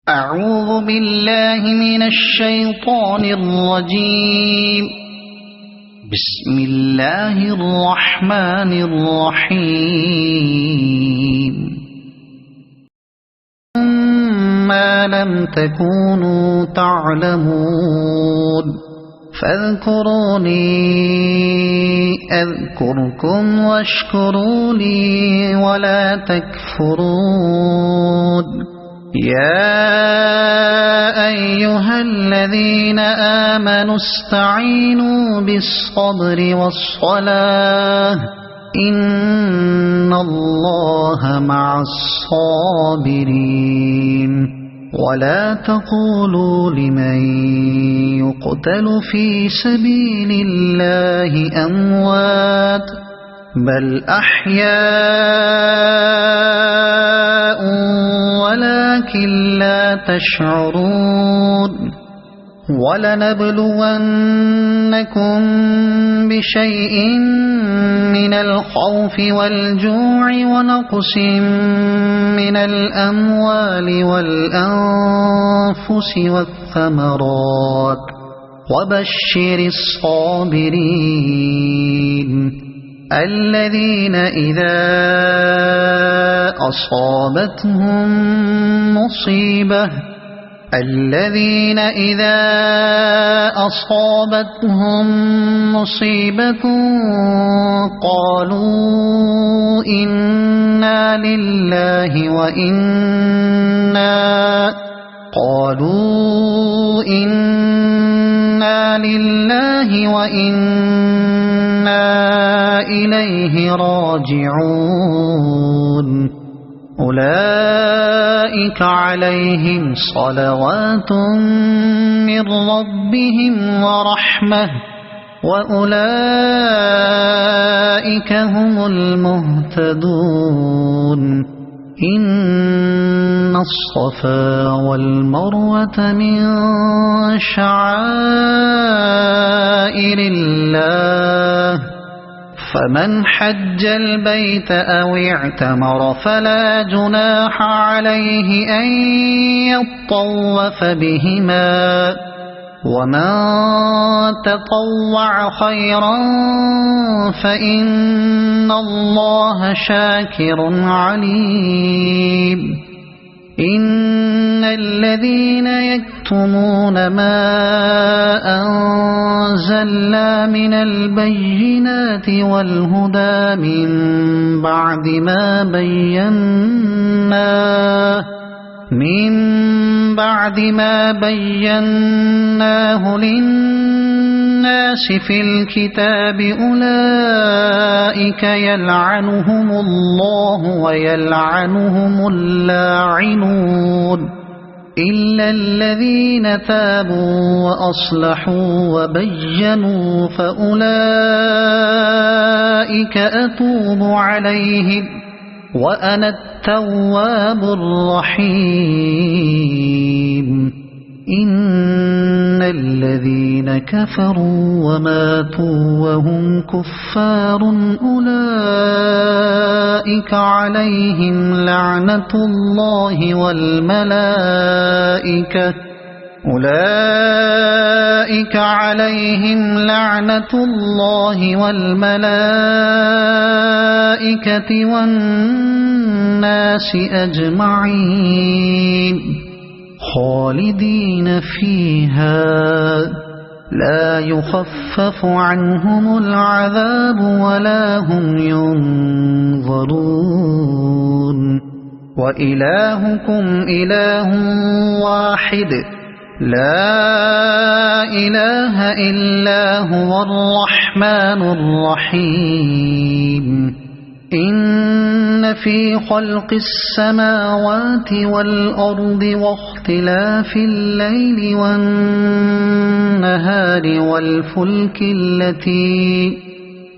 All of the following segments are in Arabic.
أعوذ بالله من الشيطان الرجيم. بسم الله الرحمن الرحيم. ما لم تكونوا تعلمون فاذكروني أذكركم واشكروا لي ولا تكفرون. يا أيها الذين آمنوا استعينوا بالصبر والصلاة إن الله مع الصابرين. ولا تقولوا لمن يقتل في سبيل الله أموات بل أحياء ولكن لا تشعرون. ولنبلونكم بشيء من الخوف والجوع ونقص من الأموال والأنفس والثمرات وبشر الصابرين الذين إذا أصابتهم مصيبة قالوا إنا لله وإنا إليه راجعون. أولئك عليهم صلوات من ربهم ورحمة وأولئك هم المهتدون. إن الصفا والمروة من شعائر الله فمن حج البيت أو اعتمر فلا جناح عليه أن يطوف بهما ومن تطوع خيرا فإن الله شاكر عليم. إن الذين يكتمون ما أنزلنا من البينات والهدى من بعد ما بيناه للناس في الكتاب أولئك يلعنهم الله ويلعنهم اللاعنون إلا الذين تابوا وأصلحوا وبينوا فأولئك أتوب عليهم وأنا التواب الرحيم. إن الذين كفروا وماتوا وهم كفار أولئك عليهم لعنة الله والملائكة والناس أجمعين خالدين فيها لا يخفف عنهم العذاب ولا هم ينظرون. وإلهكم إله واحد لا إله إلا هو الرحمن الرحيم. إن في خلق السماوات والأرض واختلاف الليل والنهار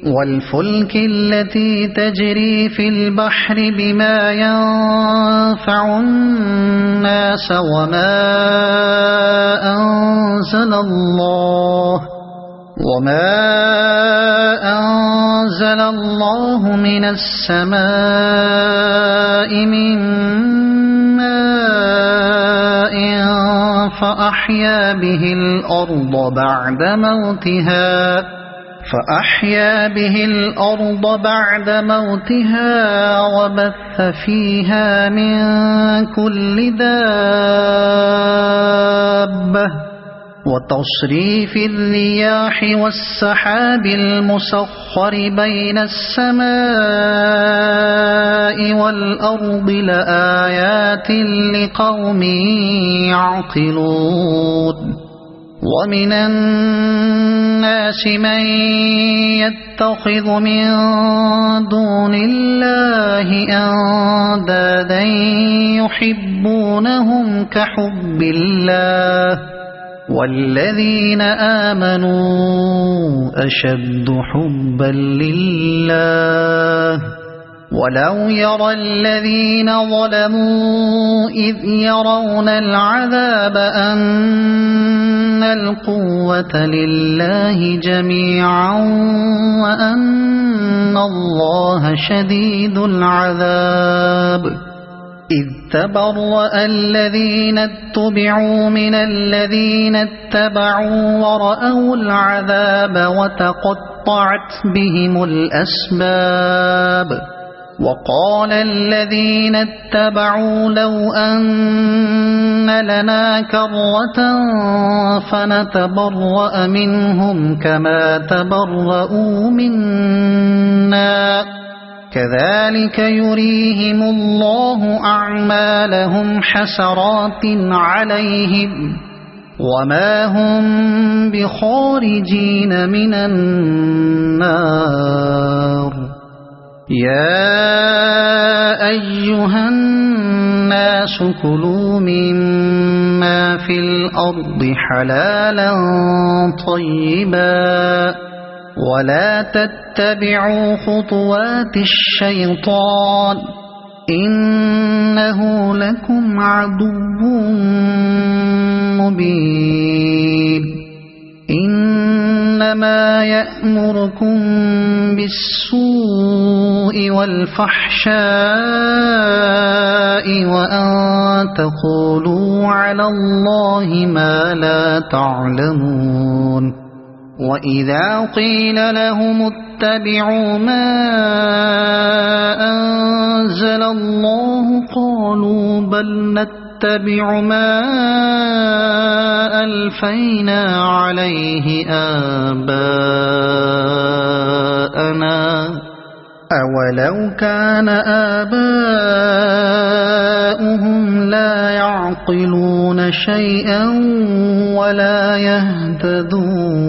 والفلك التي تجري في البحر بما ينفع الناس وما أنزل الله من السماء من ماء فأحيا به الأرض بعد موتها وبث فيها من كل دابة وتصريف الرياح والسحاب المسخر بين السماء والأرض لآيات لقوم يعقلون ومن الناس من يتخذ من دون الله أندادا يحبونهم كحب الله والذين آمنوا أشد حبا لله ولو يرى الذين ظلموا إذ يرون العذاب أن القوة لله جميعا وأن الله شديد العذاب إذ تبرأ الذين اتبعوا من الذين اتبعوا ورأوا العذاب وتقطعت بهم الأسباب وقال الذين اتبعوا لو أن لنا كرة فنتبرأ منهم كما تبرؤوا منا كذلك يريهم الله أعمالهم حسرات عليهم وما هم بخارجين من النار يا أيها الناس كلوا مما في الأرض حلالا طيبا ولا تتبعوا خطوات الشيطان إنه لكم عدو مبين إنما يأمركم بالسوء والفحشاء وأن تقولوا على الله ما لا تعلمون وإذا قيل لهم اتبعوا ما أنزل الله قالوا بل نتبع ما ألفينا عليه آباءنا أولو كان آباؤهم لا يعقلون شيئا ولا يهتدون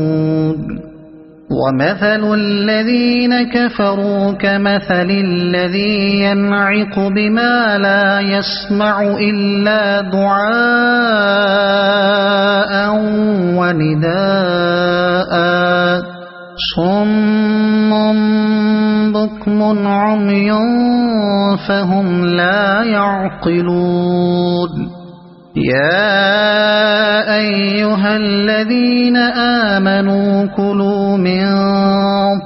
ومثل الذين كفروا كمثل الذي ينعق بما لا يسمع إلا دعاء ونداء صم بكم عمي فهم لا يعقلون يا أيها الذين آمنوا كلوا من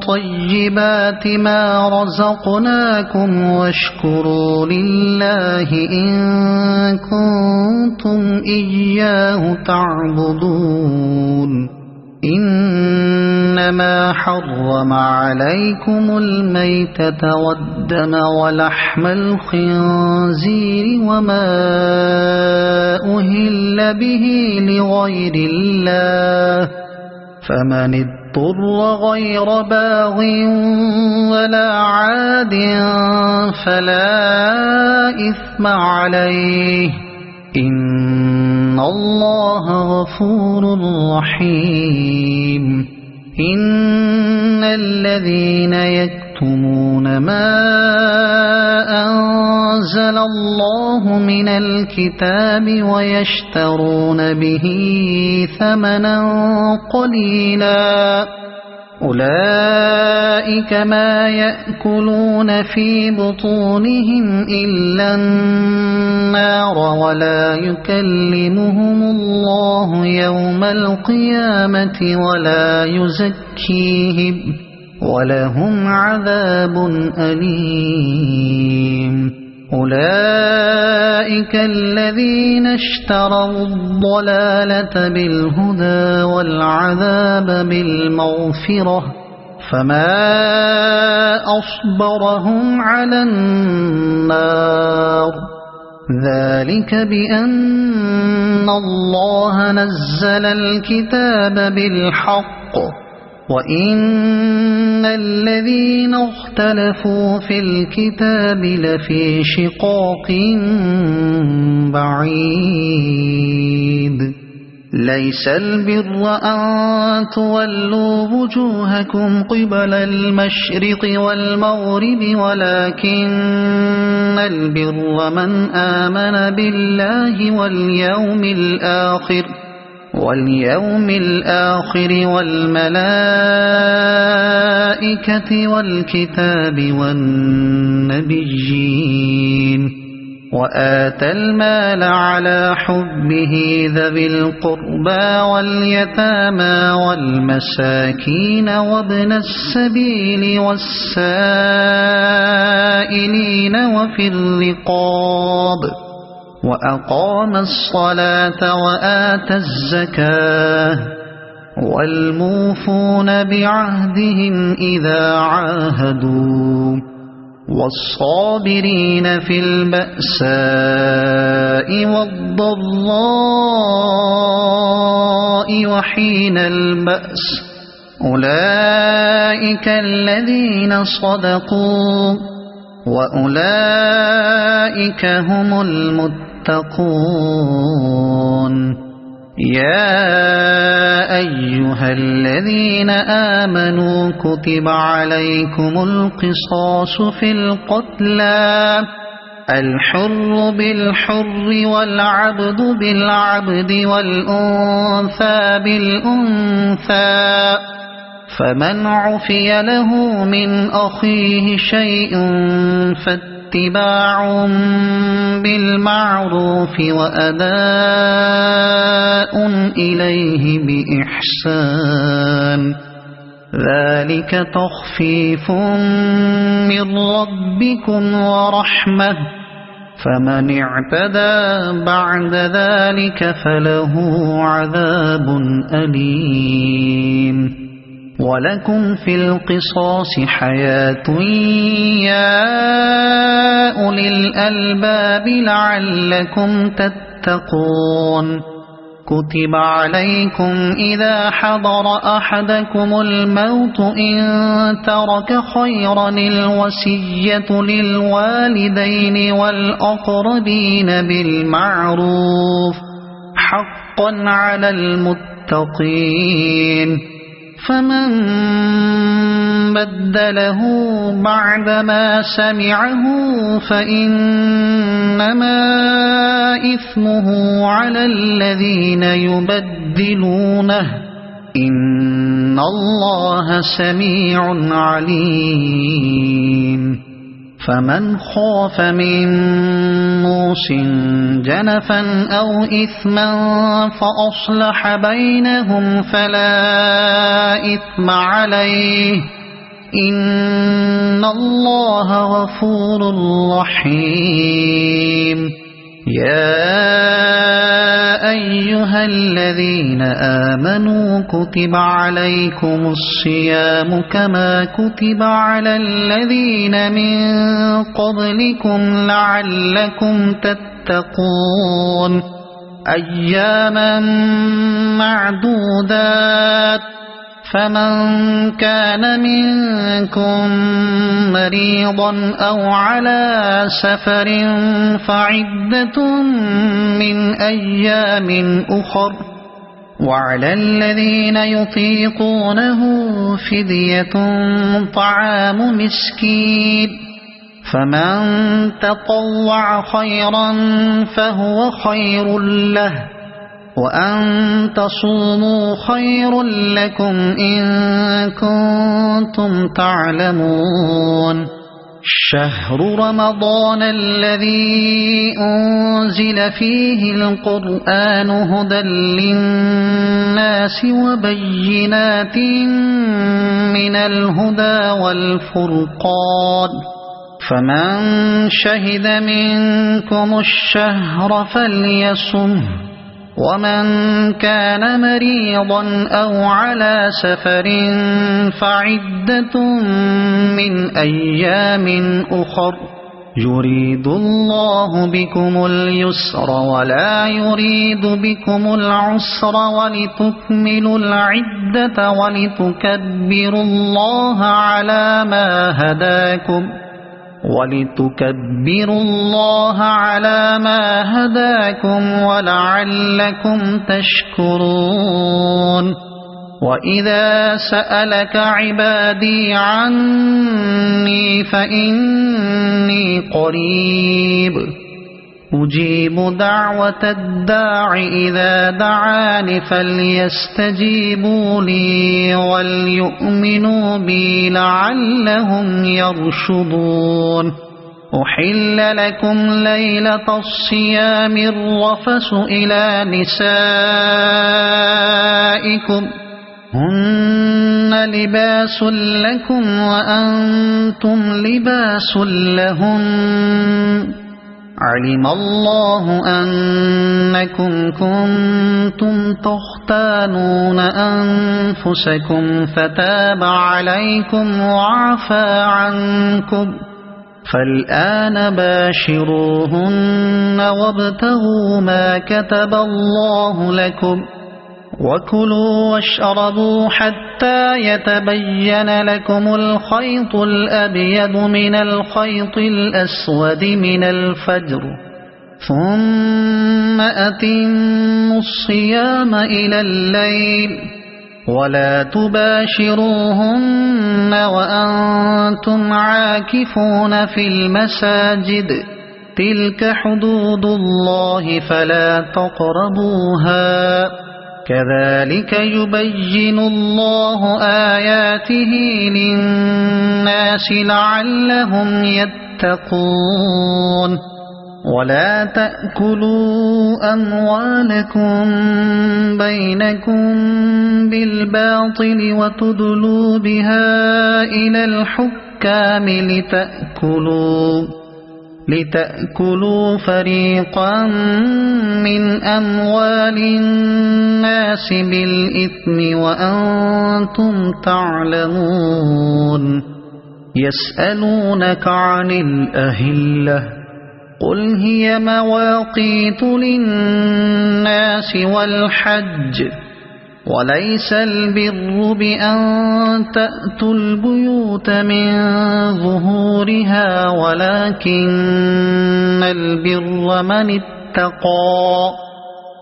طيبات ما رزقناكم واشكروا لله إن كنتم إياه تعبدون إنما حرم عليكم الميتة والدم ولحم الخنزير وما أهل به لغير الله فمن اضطر غير باغ ولا عاد فلا إثم عليه إن الله غفور رحيم إن الذين يكتمون ما أنزل الله من الكتاب ويشترون به ثمنا قليلا أولئك ما يأكلون في بطونهم إلا النار ولا يكلمهم الله يوم القيامة ولا يزكيهم ولهم عذاب أليم أولئك الذين اشتروا الضلالة بالهدى والعذاب بالمغفرة فما أصبرهم على النار ذلك بأن الله نزل الكتاب بالحق وإن الذين اختلفوا في الكتاب لفي شقاق بعيد ليس البر أن تولوا وجوهكم قبل المشرق والمغرب ولكن البر من آمن بالله واليوم الآخر والملائكة والكتاب والنبيين وآتى المال على حبه ذوي القربى واليتامى والمساكين وابن السبيل والسائلين وفي الرقاب وأقام الصلاة وآتى الزكاة والموفون بعهدهم إذا عاهدوا والصابرين في البأساء والضراء وحين البأس أولئك الذين صدقوا وأولئك هم المتقون يا أيها الذين آمنوا كتب عليكم القصاص في القتلى الحر بالحر والعبد بالعبد والأنثى بالأنثى فمن عفي له من أخيه شيء فاتباع بالمعروف وأداء إليه بإحسان ذلك تخفيف من ربكم ورحمة فمن اعتدى بعد ذلك فله عذاب أليم ولكم في القصاص حياة يا أولي الألباب لعلكم تتقون كتب عليكم إذا حضر أحدكم الموت إن ترك خيرا الوصية للوالدين والأقربين بالمعروف حقا على المتقين فمن بدله بعدما سمعه فإنما إثمه على الذين يبدلونه إن الله سميع عليم فمن خاف من موص جنفا أو إثما فأصلح بينهم فلا إثم عليه إن الله غفور رحيم يا أيها الذين آمنوا كتب عليكم الصيام كما كتب على الذين من قبلكم لعلكم تتقون أياما معدودات فمن كان منكم مريضا أو على سفر فعدة من أيام أخر وعلى الذين يطيقونه فدية طعام مسكين فمن تطوع خيرا فهو خير له وأن تصوموا خير لكم إن كنتم تعلمون شهر رمضان الذي أنزل فيه القرآن هدى للناس وبينات من الهدى والفرقان فمن شهد منكم الشهر فليصمه، ومن كان مريضا أو على سفر فعدة من أيام أخر، يريد الله بكم اليسر ولا يريد بكم العسر، ولتكملوا العدة ولتكبروا الله على ما هداكم ولعلكم تشكرون. وإذا سألك عبادي عني فإني قريب أجيب دعوة الداع إذا دعان، فليستجيبوا لي وليؤمنوا بي لعلهم يرشدون. أحل لكم ليلة الصيام الرفث إلى نسائكم هن لباس لكم وأنتم لباس لهن، علم الله أنكم كنتم تختانون أنفسكم فتاب عليكم وعفى عنكم، فالآن باشروهن وابتغوا ما كتب الله لكم، وكلوا واشربوا حتى يتبين لكم الخيط الأبيض من الخيط الأسود من الفجر، ثم أتموا الصيام إلى الليل، ولا تباشروهن وأنتم عاكفون في المساجد، تلك حدود الله فلا تقربوها، كذلك يبين الله آياته للناس لعلهم يتقون. ولا تأكلوا أموالكم بينكم بالباطل وتدلوا بها إلى الحكام لتأكلوا فريقا من أموال الناس بالإثم وأنتم تعلمون. يسألونك عن الأهلة قل هي مواقيت للناس والحج، وليس البر بأن تأتوا البيوت من ظهورها، ولكن البر من اتقى،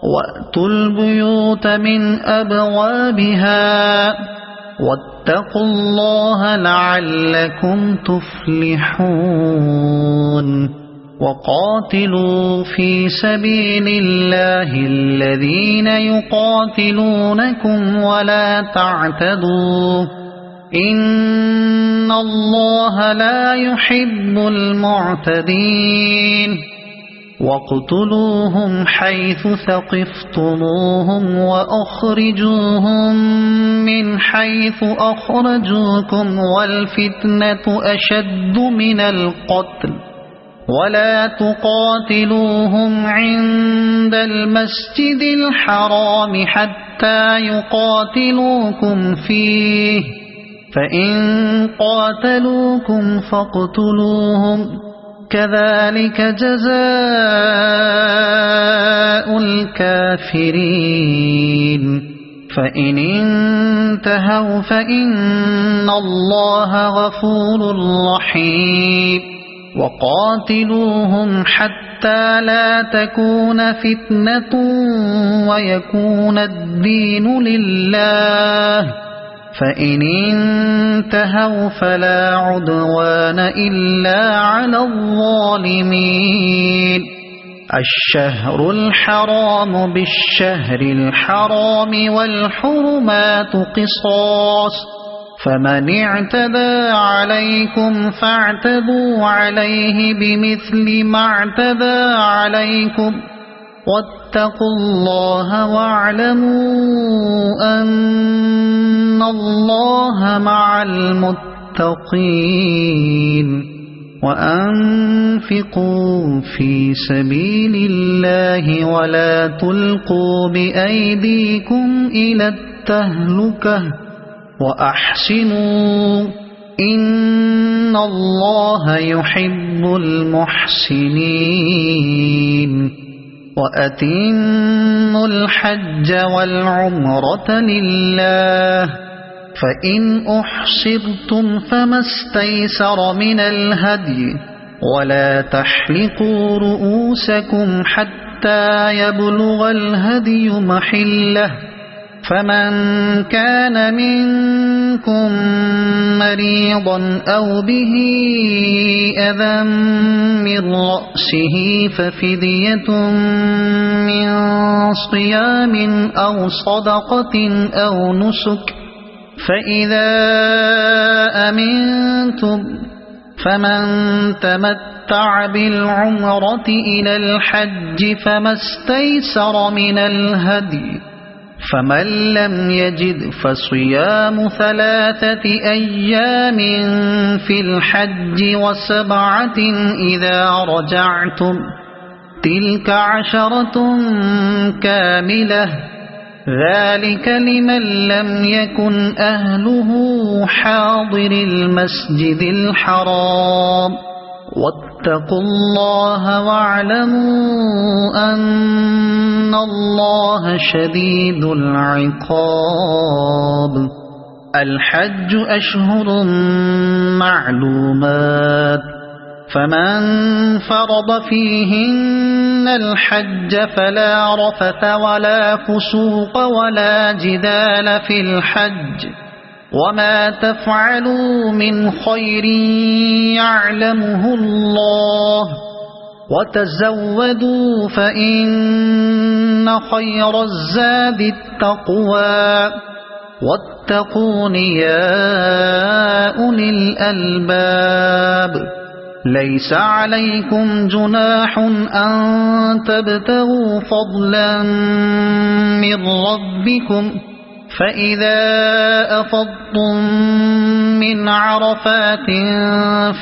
وأتوا البيوت من أبوابها، واتقوا الله لعلكم تفلحون. وقاتلوا في سبيل الله الذين يقاتلونكم ولا تعتدوا، إن الله لا يحب المعتدين. واقتلوهم حيث ثقفتموهم وأخرجوهم من حيث أخرجوكم، والفتنة أشد من القتل، ولا تقاتلوهم عند المسجد الحرام حتى يقاتلوكم فيه، فإن قاتلوكم فاقتلوهم، كذلك جزاء الكافرين. فإن انتهوا فإن الله غفور رحيم. وقاتلوهم حتى لا تكون فتنة ويكون الدين لله، فإن انتهوا فلا عدوان إلا على الظالمين. الشهر الحرام بالشهر الحرام والحرمات قصاص، فمن اعتدى عليكم فاعتدوا عليه بمثل ما اعتدى عليكم، واتقوا الله واعلموا أن الله مع المتقين. وأنفقوا في سبيل الله ولا تلقوا بأيديكم إلى التهلكة وأحسنوا إن الله يحب المحسنين وأتموا الحج والعمرة لله فإن أحصرتم فما استيسر من الهدي ولا تحلقوا رؤوسكم حتى يبلغ الهدي محله فمن كان منكم مريضا أو به أذى من رأسه ففدية من صيام أو صدقة أو نسك فإذا أمنتم فمن تمتع بالعمرة إلى الحج فما استيسر من الهدي فمن لم يجد فصيام 3 أيام في الحج و7 إذا رجعتم تلك 10 كاملة ذلك لمن لم يكن أهله حاضر المسجد الحرام واتقوا الله واعلموا أن الله شديد العقاب الحج أشهر معلومات فمن فرض فيهن الحج فلا رفث ولا فسوق ولا جدال في الحج وما تفعلوا من خير يعلمه الله وتزودوا فإن خير الزاد التقوى واتقون يا أولي الألباب ليس عليكم جناح أن تبتغوا فضلا من ربكم فإذا أفضتم من عرفات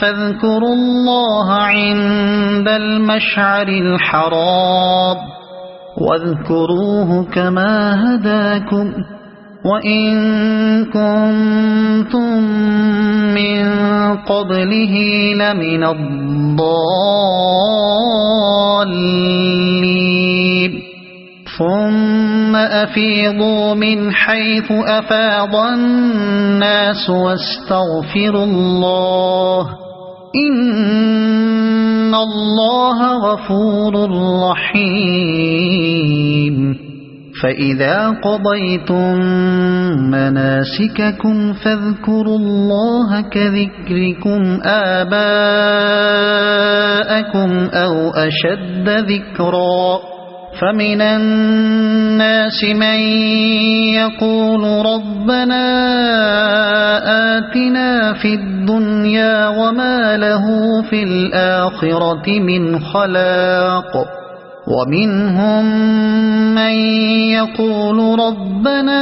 فاذكروا الله عند المشعر الحرام واذكروه كما هداكم وإن كنتم من قبله لمن الضالين ثم أفيضوا من حيث أفاض الناس واستغفروا الله إن الله غفور رحيم فإذا قضيتم مناسككم فاذكروا الله كذكركم آباءكم أو أشد ذكرا فمن الناس من يقول ربنا آتنا في الدنيا وما له في الآخرة من خلاق ومنهم من يقول ربنا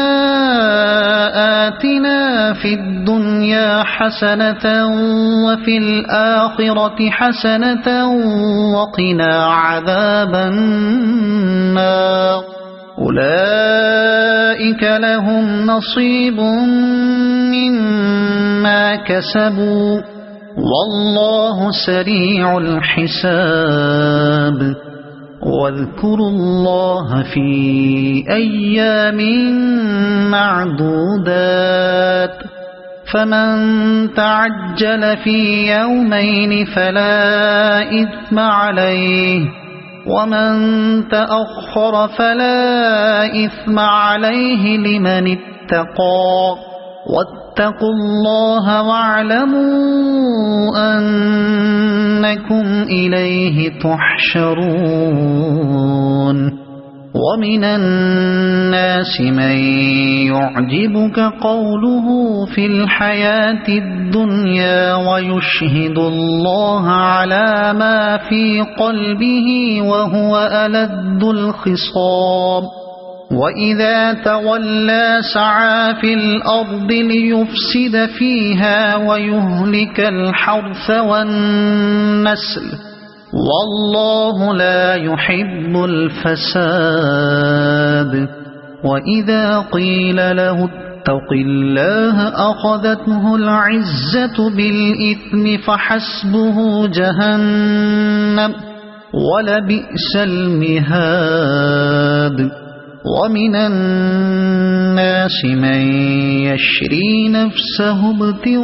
آتنا في الدنيا حسنة وفي الآخرة حسنة وقنا عذاب النار أولئك لهم نصيب مما كسبوا والله سريع الحساب واذكروا الله في أيام معدودات فمن تعجل في يومين فلا إثم عليه ومن تأخر فلا إثم عليه لمن اتقى واتقوا الله واعلموا أنكم إليه تحشرون ومن الناس من يعجبك قوله في الحياة الدنيا ويشهد الله على ما في قلبه وهو ألد الخصام وإذا تولى سعى في الأرض ليفسد فيها ويهلك الحرث والنسل والله لا يحب الفساد. وإذا قيل له اتق الله أخذته العزة بالإثم فحسبه جهنم ولبئس المهاد. ومن الناس من يشري نفسه ابتغاء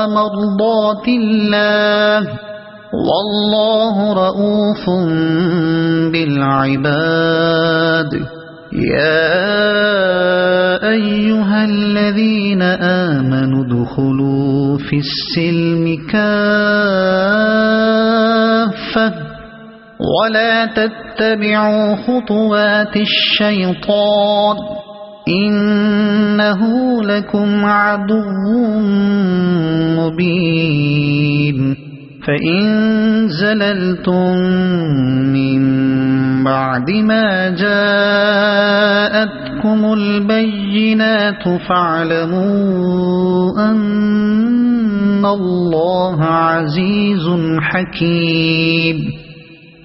مرضات الله والله رؤوف بالعباد. يا أيها الذين آمنوا ادخلوا في السلم كافة ولا تتبعوا خطوات الشيطان إنه لكم عدو مبين. فإن زللتم من بعد ما جاءتكم البينات فاعلموا أن الله عزيز حكيم.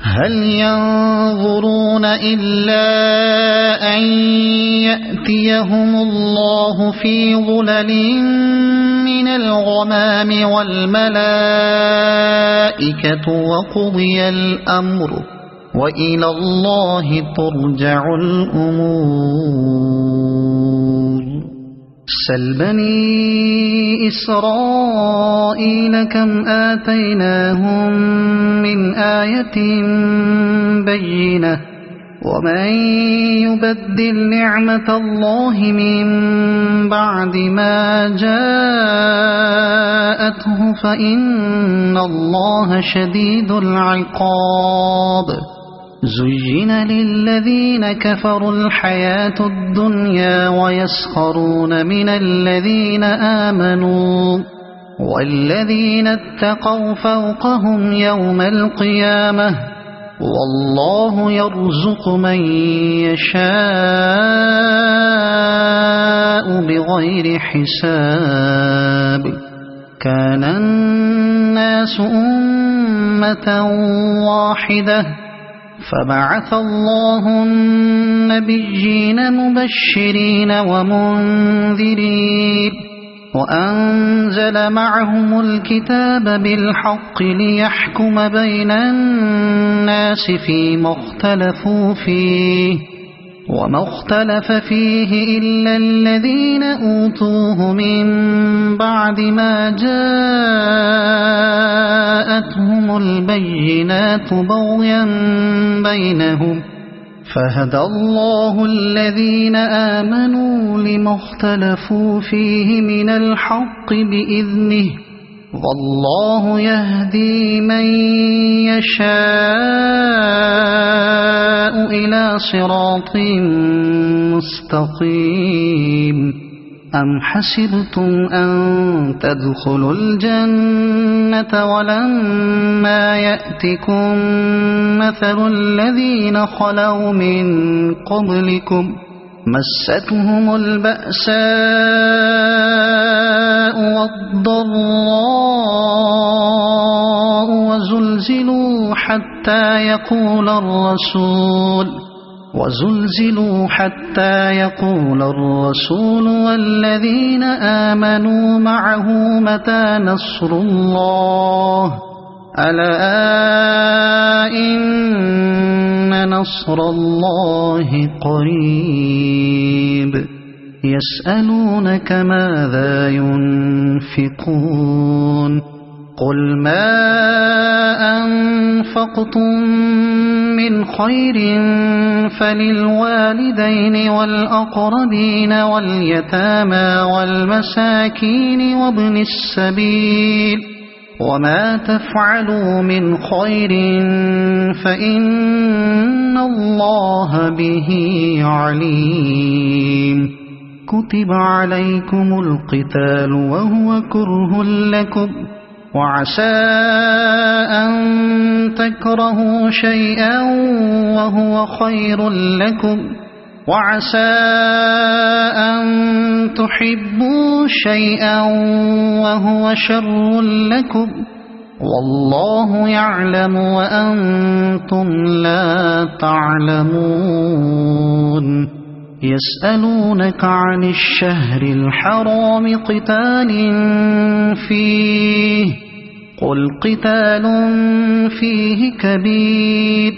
هل ينظرون إلا أن يأتيهم الله في ظلل من الغمام والملائكة وقضي الأمر وإلى الله ترجع الأمور. سل بني إسرائيل كم آتيناهم من آية بينة ومن يبدل نعمة الله من بعد ما جاءته فإن الله شديد العقاب. زين للذين كفروا الحياة الدنيا ويسخرون من الذين آمنوا والذين اتقوا فوقهم يوم القيامة والله يرزق من يشاء بغير حساب. كان الناس أمة واحدة فبعث الله النبيين مبشرين ومنذرين وأنزل معهم الكتاب بالحق ليحكم بين الناس فيما اختلفوا فيه وما اختلف فيه إلا الذين أوتوه من بعد ما جاءتهم البينات بغيا بينهم فهدى الله الذين آمنوا لما اختلفوا فيه من الحق بإذنه والله يهدي من يشاء إلى صراط مستقيم. أم حسبتم أن تدخلوا الجنة ولما يأتكم مثل الذين خلوا من قبلكم مستهم البأساء والضراء وزلزلوا حتى يقول الرسول والذين آمنوا معه متى نصر الله ألا إن نصر الله قريب. يسألونك ماذا ينفقون قل ما أنفقتم من خير فللوالدين والأقربين واليتامى والمساكين وابن السبيل وما تفعلوا من خير فإن الله به عليم. كتب عليكم القتال وهو كره لكم وعسى أن تكرهوا شيئا وهو خير لكم وعسى أن تحبوا شيئا وهو شر لكم والله يعلم وأنتم لا تعلمون يسألونك عن الشهر الحرام قتال فيه قل قتال فيه كبير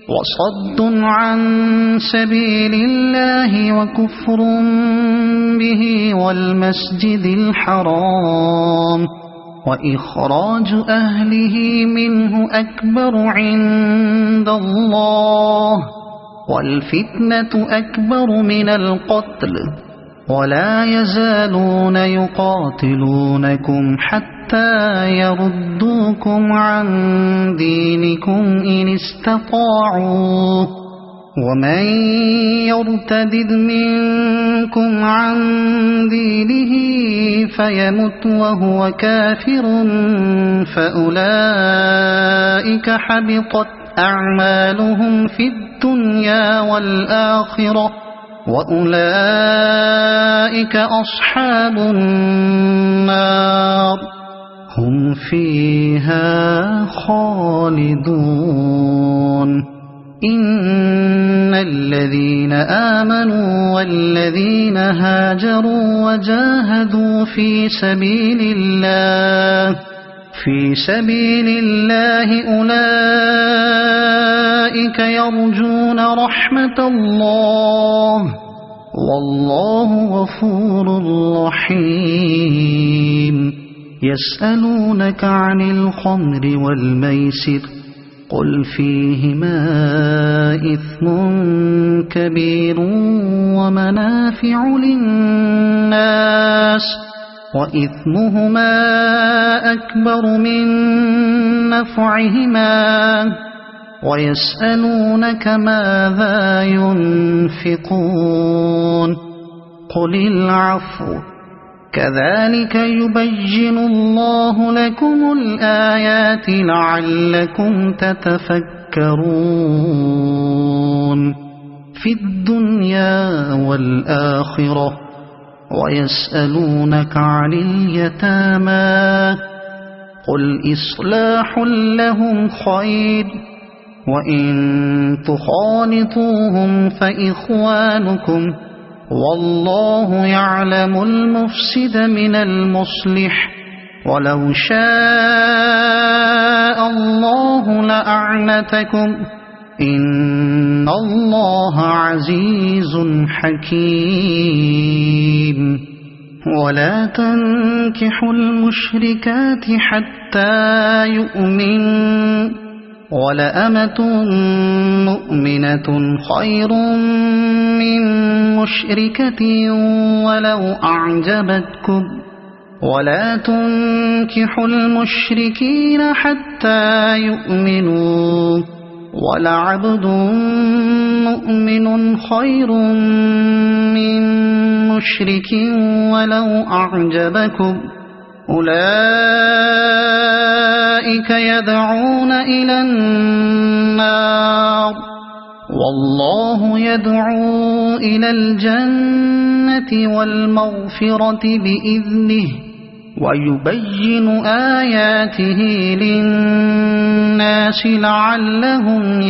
وصد عن سبيل الله وكفر به والمسجد الحرام وإخراج أهله منه أكبر عند الله والفتنة أكبر من القتل ولا يزالون يقاتلونكم حتى يردوكم عن دينكم إن استطاعوا ومن يرتد منكم عن دينه فيمت وهو كافر فأولئك حبطت أعمالهم في الدنيا والآخرة وأولئك أصحاب النار هم فيها خالدون إن الذين آمنوا والذين هاجروا وجاهدوا في سبيل الله أولئك يرجون رحمة الله والله غفور رحيم يسألونك عن الخمر والميسر قل فيهما إثم كبير ومنافع للناس وإثمهما أكبر من نفعهما ويسألونك ماذا ينفقون قل العفو كذلك يبين الله لكم الآيات لعلكم تتفكرون في الدنيا والآخرة ويسألونك عن اليتامى قل إصلاح لهم خير وإن تخالطوهم فإخوانكم والله يعلم المفسد من المصلح ولو شاء الله لأعنتكم إن الله عزيز حكيم ولا تنكحوا المشركات حتى يؤمنوا ولأمة مؤمنة خير من مشركة ولو أعجبتكم ولا تنكحوا المشركين حتى يؤمنوا ولعبد مؤمن خير من مشرك ولو أعجبكم أولئك يدعون إلى النار والله يدعو إلى الجنة والمغفرة بإذنه ويبين آياته للناس لعلهم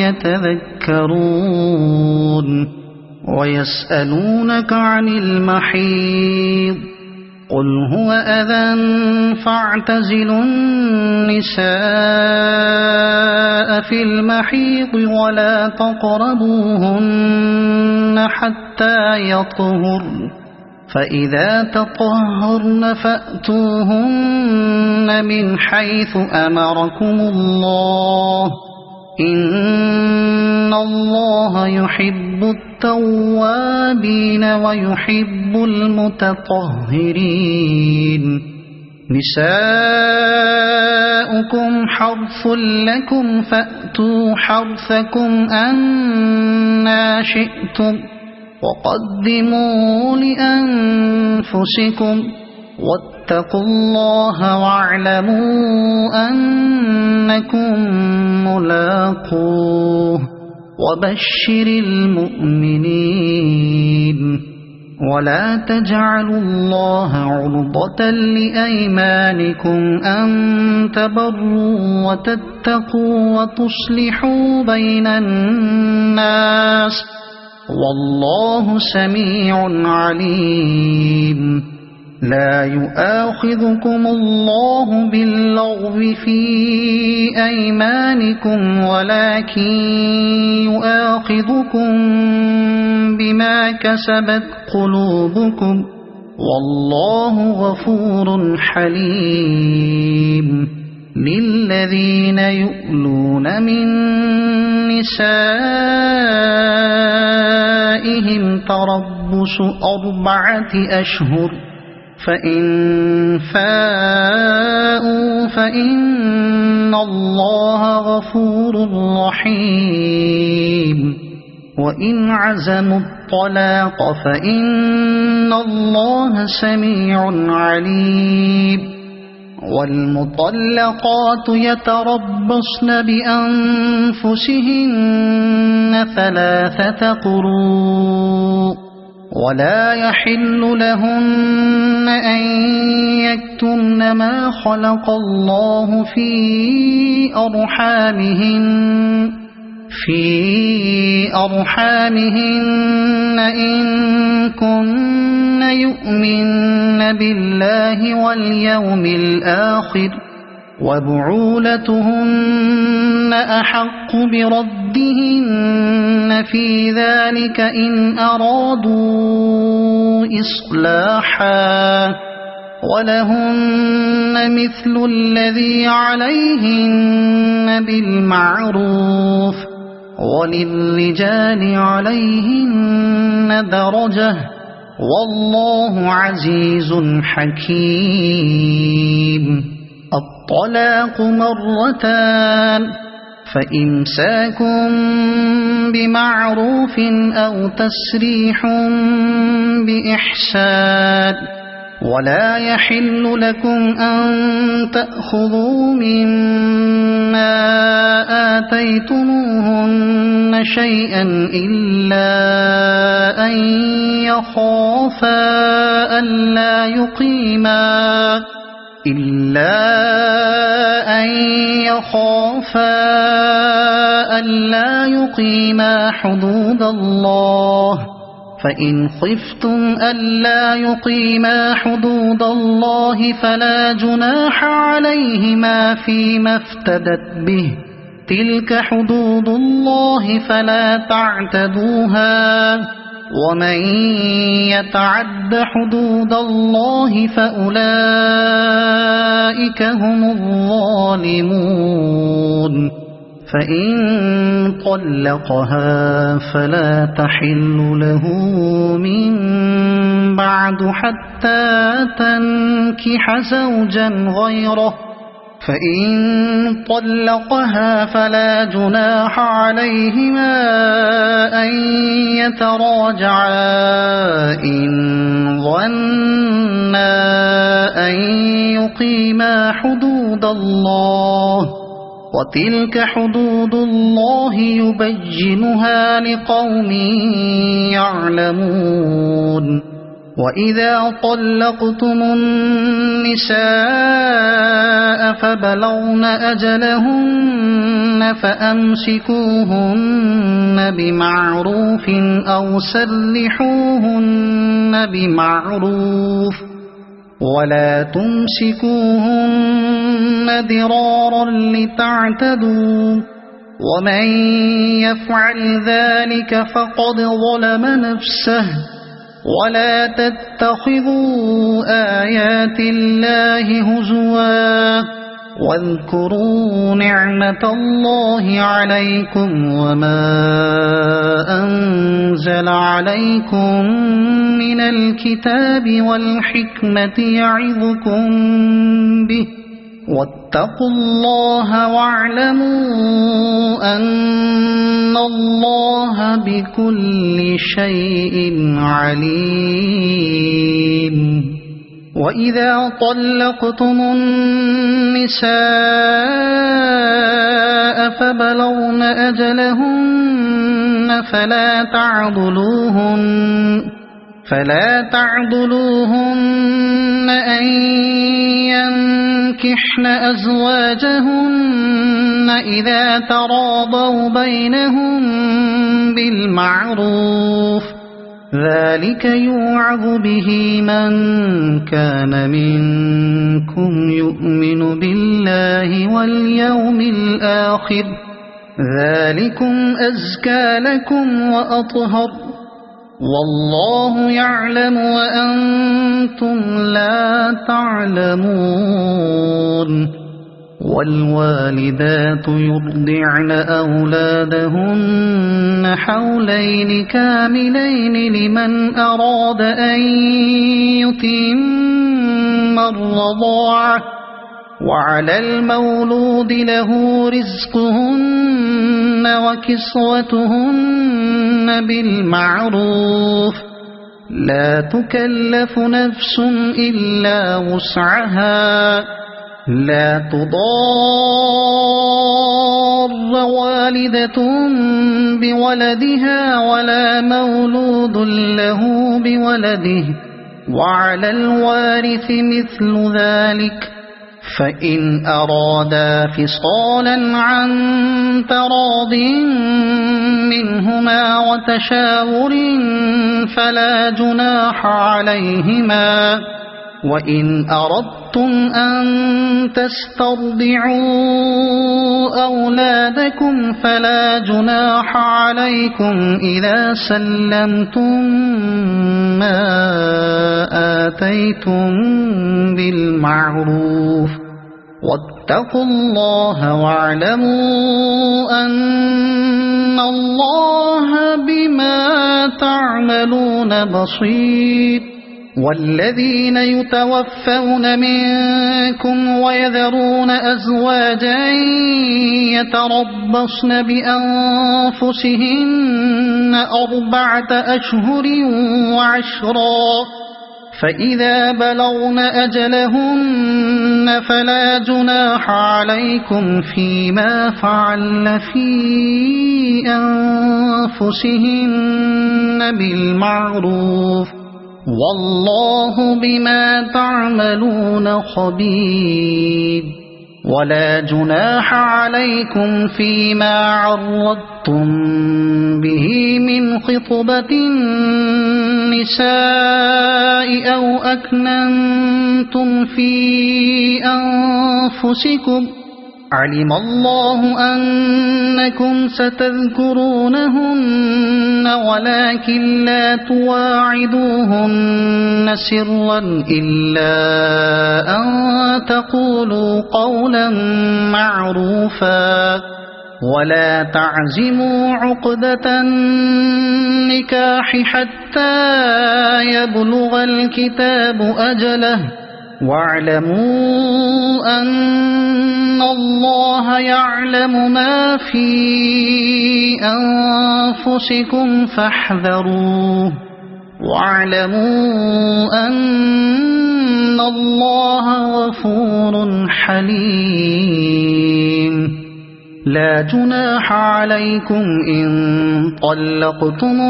يتذكرون ويسألونك عن المحيض قل هو أذى فاعتزلوا النساء في المحيض ولا تقربوهن حتى يطهرن فإذا تطهرن فأتوهن من حيث أمركم الله إن الله يحب التوابين ويحب المتطهرين نساؤكم حرث لكم فأتوا حرثكم أنى شئتم وقدموا لأنفسكم واتقوا الله واعلموا أنكم ملاقوه وبشر المؤمنين ولا تجعلوا الله عرضة لأيمانكم أن تبروا وتتقوا وتصلحوا بين الناس والله سميع عليم لا يؤاخذكم الله باللغو في أيمانكم ولكن يؤاخذكم بما كسبت قلوبكم والله غفور حليم للذين يؤلون من نسائهم تربص 4 أشهر فإن فاءوا فإن الله غفور رحيم وإن عزموا الطلاق فإن الله سميع عليم والمطلقات يتربصن بأنفسهن 3 قروء ولا يحل لهن أن يكتمن ما خلق الله في أرحامهن إن كن يؤمن بالله واليوم الآخر وبعولتهن أحق بردهن في ذلك إن أرادوا إصلاحا ولهن مثل الذي عليهن بالمعروف وللرجال عليهن درجة والله عزيز حكيم الطلاق 2 فإمساك بمعروف أو تسريح بإحسان ولا يحل لكم أن تأخذوا مما آتيتموهن شيئا إلا أن يخافا ألا يقيما حدود الله فإن خفتم ألا يقيما حدود الله فلا جناح عليهما فيما افتدت به تلك حدود الله فلا تعتدوها ومن يتعد حدود الله فأولئك هم الظالمون فإن طلقها فلا تحل له من بعد حتى تنكح زوجا غيره فإن طلقها فلا جناح عليهما أن يتراجعا إن ظنا أن يقيما حدود الله وتلك حدود الله يبينها لقوم يعلمون وإذا طلقتم النساء فبلغن أجلهن فأمسكوهن بمعروف أو سرحوهن بمعروف ولا تمسكوهن ضرارا لتعتدوا ومن يفعل ذلك فقد ظلم نفسه ولا تتخذوا آيات الله هزوا واذكروا نعمة الله عليكم وما أنزل عليكم من الكتاب والحكمة يعظكم به واتقوا الله واعلموا أن الله بكل شيء عليم وإذا طلقتم النساء فبلغن أجلهن فلا تعضلوهن أن ينكحن أزواجهن إذا تراضوا بينهم بالمعروف ذلك يوعظ به من كان منكم يؤمن بالله واليوم الآخر ذلكم أزكى لكم وأطهر والله يعلم وأنتم لا تعلمون والوالدات يرضعن أولادهن حولين كاملين لمن أراد أن يتم الرضاعة وعلى المولود له رزقهن وكسوتهن بالمعروف لا تكلف نفس إلا وسعها لا تضار والدة بولدها ولا مولود له بولده وعلى الوارث مثل ذلك فإن أرادا فصالا عن تراض منهما وتشاور فلا جناح عليهما وإن أردتم أن تسترضعوا أولادكم فلا جناح عليكم إذا سلمتم ما آتيتم بالمعروف واتقوا الله واعلموا أن الله بما تعملون بصير والذين يتوفون منكم ويذرون أزواجا يتربصن بأنفسهن 4 أشهر وعشرا فإذا بلغن أجلهن فلا جناح عليكم فيما فعلن في أنفسهن بالمعروف والله بما تعملون خبير ولا جناح عليكم فيما عرضتم به من خطبة النساء أو أكننتم في أنفسكم علم الله أنكم ستذكرونهن ولكن لا تواعدوهن سرا إلا أن تقولوا قولا معروفا ولا تعزموا عقدة النكاح حتى يبلغ الكتاب أجله واعلموا أن الله يعلم ما في أنفسكم فاحذروه واعلموا أن الله غفور حليم لا جناح عليكم إن طلقتم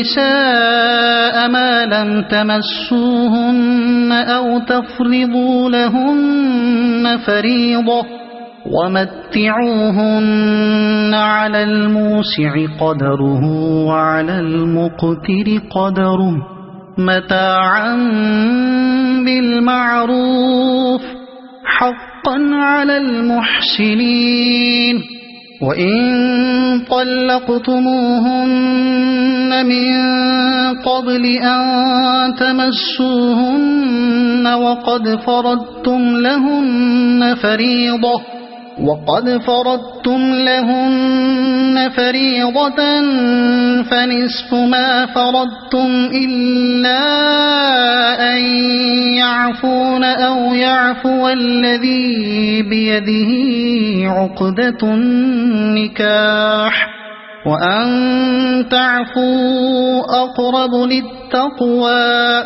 النساء ما لم تمسوهن أو تفرضوا لهن فريضة ومتعوهن على الموسع قدره وعلى المقتر قدره متاعا بالمعروف حقا على المحسنين وإن طلقتموهن من قبل أن تمسوهن وقد فرضتم لهن فريضة فنصف ما فرضتم إلا أن يعفون أو يعفو الذي بيده عقدة النكاح وأن تعفوا أقرب للتقوى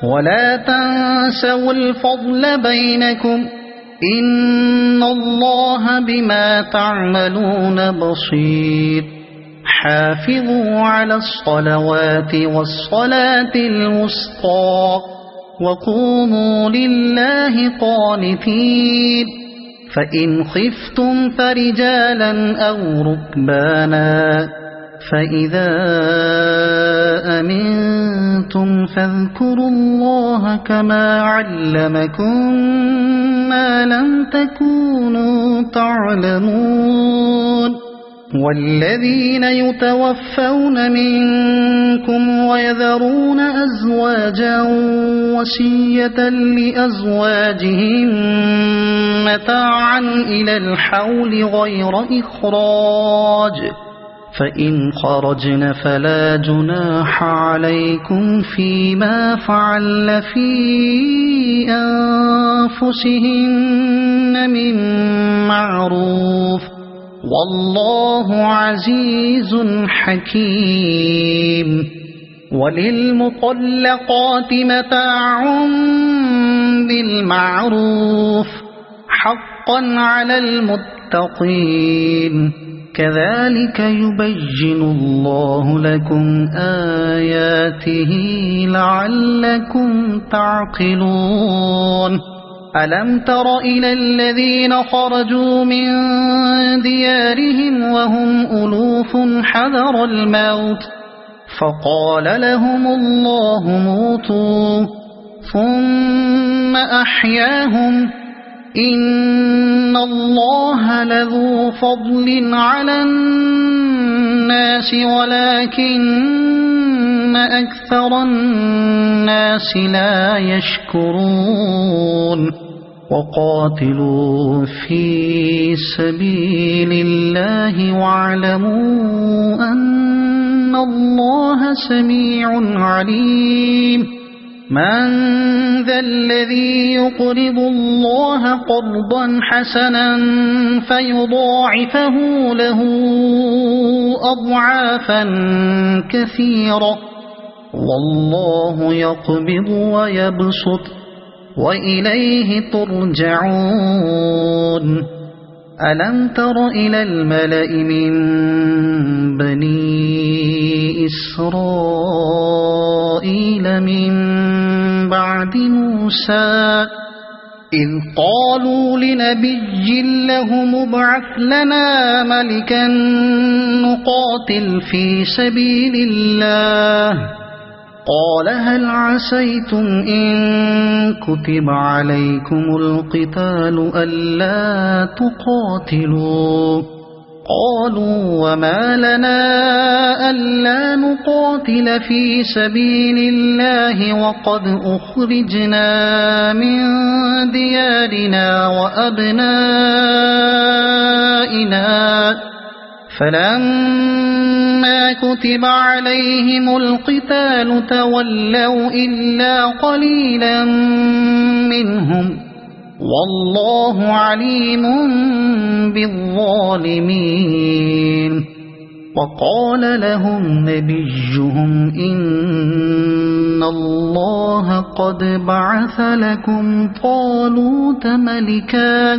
ولا تنسوا الفضل بينكم إن الله بما تعملون بصير حافظوا على الصلوات والصلاة الوسطى وقوموا لله قانتين فإن خفتم فرجالا أو ركبانا فإذا أمنتم فاذكروا الله كما علمكم ما لم تكونوا تعلمون والذين يتوفون منكم ويذرون أزواجا وصية لأزواجهم متاعا إلى الحول غير إخراج فإن خرجن فلا جناح عليكم فيما فعل في أنفسهن من معروف والله عزيز حكيم وللمطلقات متاع بالمعروف حقا على المتقين كذلك يبين الله لكم آياته لعلكم تعقلون ألم تر إلى الذين خرجوا من ديارهم وهم ألوف حذر الموت فقال لهم الله موتوا ثم أحياهم إن الله لذو فضل على الناس ولكن أكثر الناس لا يشكرون وقاتلوا في سبيل الله واعلموا أن الله سميع عليم من ذا الذي يقرض الله قرضا حسنا فيضاعفه له أضعافا كثيرة والله يقبض ويبسط وإليه ترجعون ألم تر إلى الملأ من بني إسرائيل من بعد موسى إذ قالوا لنبي له مبعث لنا ملكا نقاتل في سبيل الله قال هل عسيتم إن كتب عليكم القتال ألا تقاتلوا قالوا وما لنا ألا نقاتل في سبيل الله وقد أخرجنا من ديارنا وأبنائنا فلما كتب عليهم القتال تولوا إلا قليلا منهم والله عليم بالظالمين وقال لهم نبيهم إن الله قد بعث لكم طالوت ملكا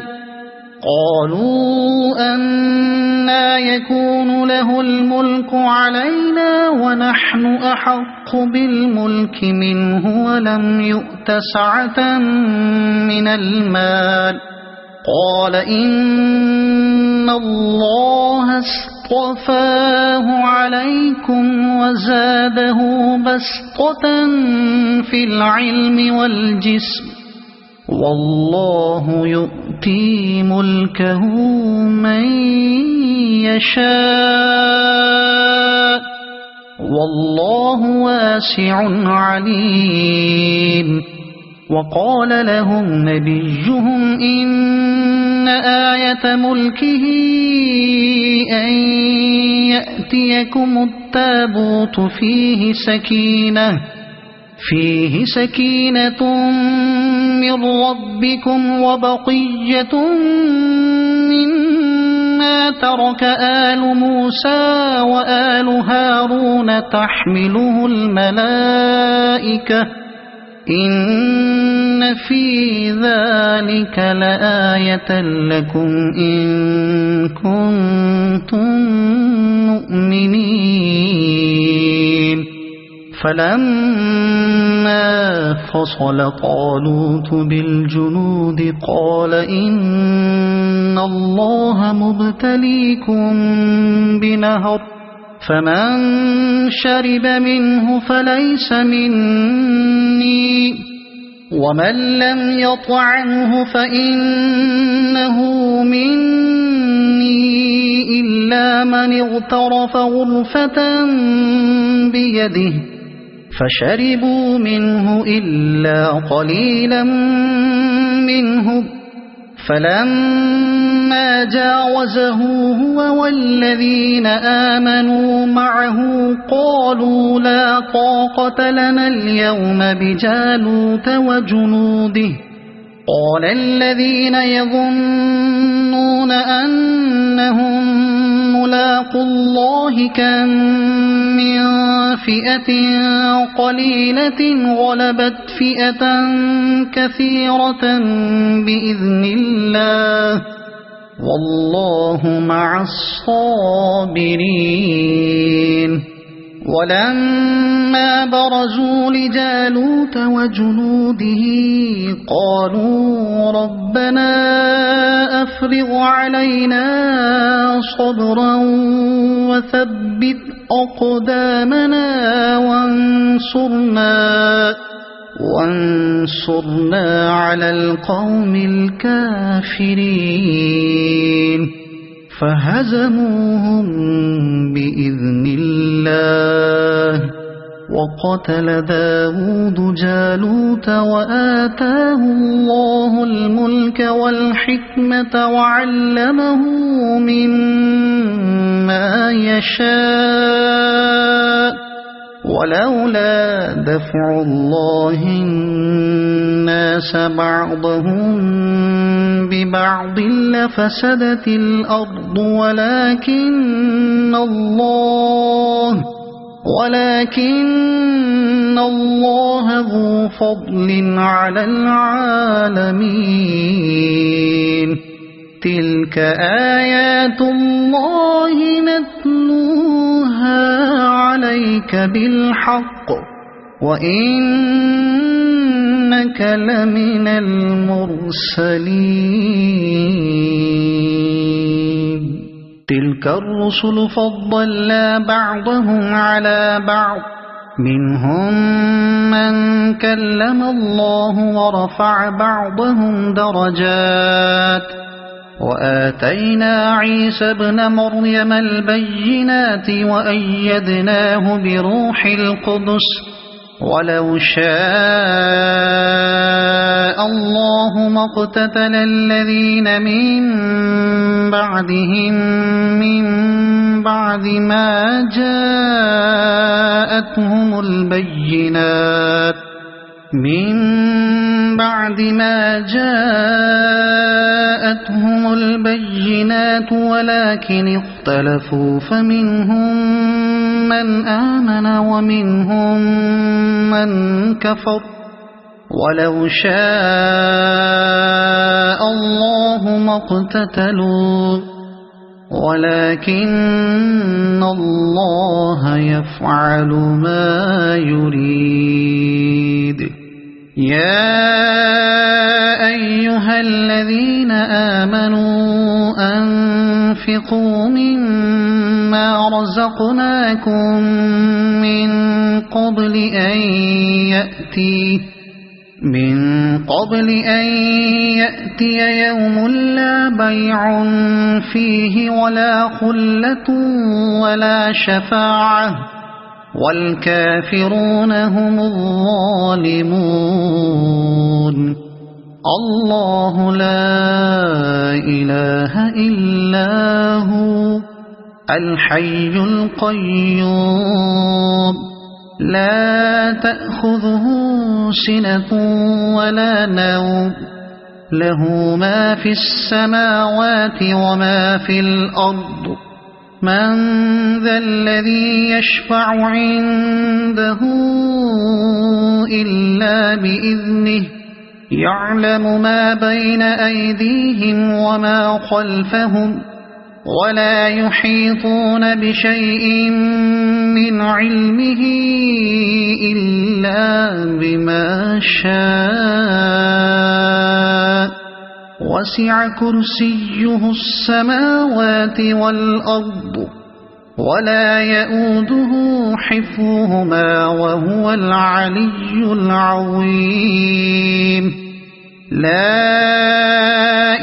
قالوا أنى يكون له الملك علينا ونحن أحق بالملك منه ولم يؤت سعة من المال قال إن الله اصطفاه عليكم وزاده بسطة في العلم والجسم والله يؤتي ملكه من يشاء والله واسع عليم وقال لهم نبيهم إن آية ملكه أن يأتيكم التابوت فيه سكينة من ربكم وبقية مما ترك آل موسى وآل هارون تحمله الملائكة إن في ذلك لآية لكم إن كنتم مؤمنين فلما فصل طالوت بالجنود قال إن الله مبتليكم بنهر فمن شرب منه فليس مني ومن لم يطعمه فإنه مني إلا من اغترف غرفة بيده فشربوا منه إلا قليلا منه فلما جاوزه هو والذين آمنوا معه قالوا لا طاقة لنا اليوم بجالوت وجنوده قال الذين يظنون أنهم ملاقو الله كم من فئة قليلة غلبت فئة كثيرة بإذن الله والله مع الصابرين ولما برزوا لجالوت وجنوده قالوا ربنا أفرغ علينا صبرا وثبت أقدامنا وانصرنا على القوم الكافرين فهزموهم بإذن الله وقتل داود جالوت وآتاه الله الملك والحكمة وعلمه مما يشاء ولولا دفع الله الناس بعضهم ببعض لفسدت الأرض ولكن الله ذو فضل على العالمين تلك آيات الله نتلوها عليك بالحق وإنك لمن المرسلين تلك الرسل فضلنا بعضهم على بعض منهم من كلم الله ورفع بعضهم درجات وآتينا عيسى ابن مريم البينات وأيدناه بروح القدس ولو شاء الله ما اقتتل الذين من بعدهم من بعد ما جاءتهم البينات ولكن اختلفوا فمنهم من آمن ومنهم من كفر ولو شاء الله ما اقتتلوا ولكن الله يفعل ما يريد يا أيها الذين آمنوا أنفقوا مما رزقناكم من قبل أن يأتي يوم لا بيع فيه ولا خلة ولا شفاعة والكافرون هم الظالمون الله لا إله إلا هو الحي القيوم لا تأخذه سنة ولا نوم له ما في السماوات وما في الأرض من ذا الذي يشفع عنده إلا بإذنه يعلم ما بين أيديهم وما خلفهم ولا يحيطون بشيء من علمه إلا بما شاء وسع كرسيه السماوات والأرض ولا يؤوده حفظهما وهو العلي العظيم لا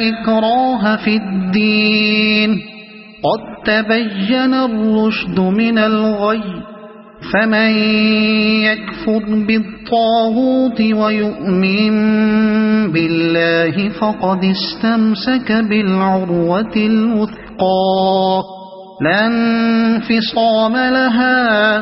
إكراه في الدين قد تبين الرشد من الغي فمن يكفر بالطاغوت ويؤمن بالله فقد استمسك بالعروة الوثقى لا انفصام لها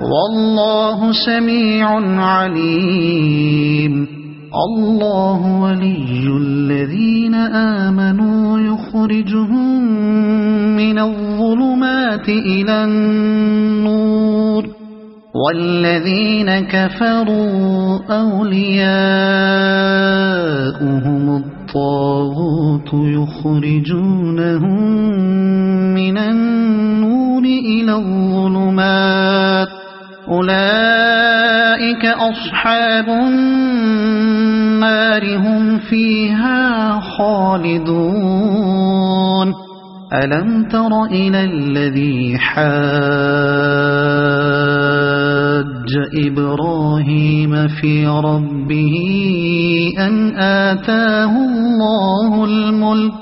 والله سميع عليم الله ولي الذين آمنوا يخرجهم من الظلمات إلى النور والذين كفروا أولياؤهم الطاغوت يخرجونهم من النور إلى الظلمات أولئك أصحاب النار هم فيها خالدون ألم تر إلى الذي حاج إبراهيم في ربه أن آتاه الله الملك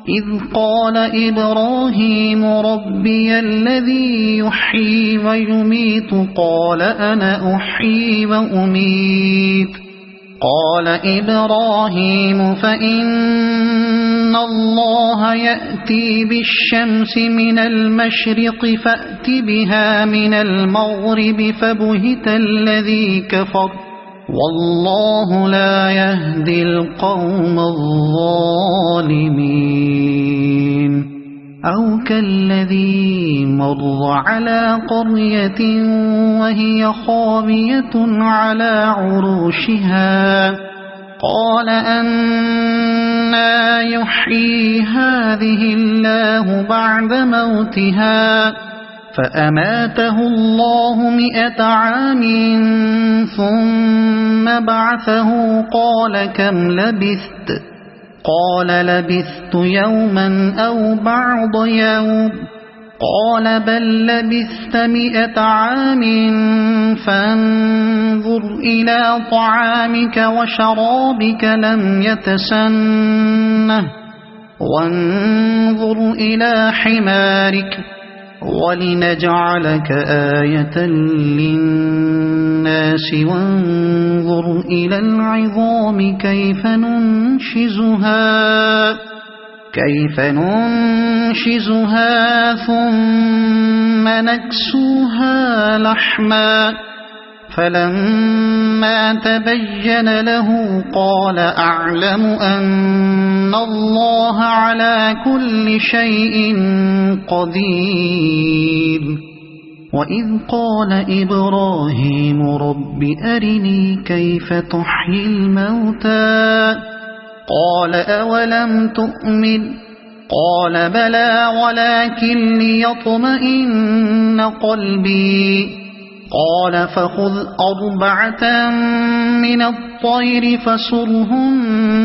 إذ قال إبراهيم ربي الذي يحيي ويميت قال أنا أحيي وأميت قال إبراهيم فإن الله يأتي بالشمس من المشرق فأت بها من المغرب فبهت الذي كفر والله لا يهدي القوم الظالمين أو كالذي مر على قرية وهي خاوية على عروشها قال أنى يحيي هذه الله بعد موتها فأماته الله 100 عام ثم بعثه قال كم لبثت قال لبثت يوما أو بعض يوم قال بل لبثت 100 عام فانظر إلى طعامك وشرابك لم يتسنه وانظر إلى حمارك ولنجعلك آية للناس وانظر إلى العظام كيف ننشزها ثم نكسوها لحما فلما تبين له قال أعلم أن الله على كل شيء قدير وإذ قال إبراهيم رب أرني كيف تحيي الموتى قال أولم تؤمن قال بلى ولكن ليطمئن قلبي قال فخذ 4 من الطير فصرهن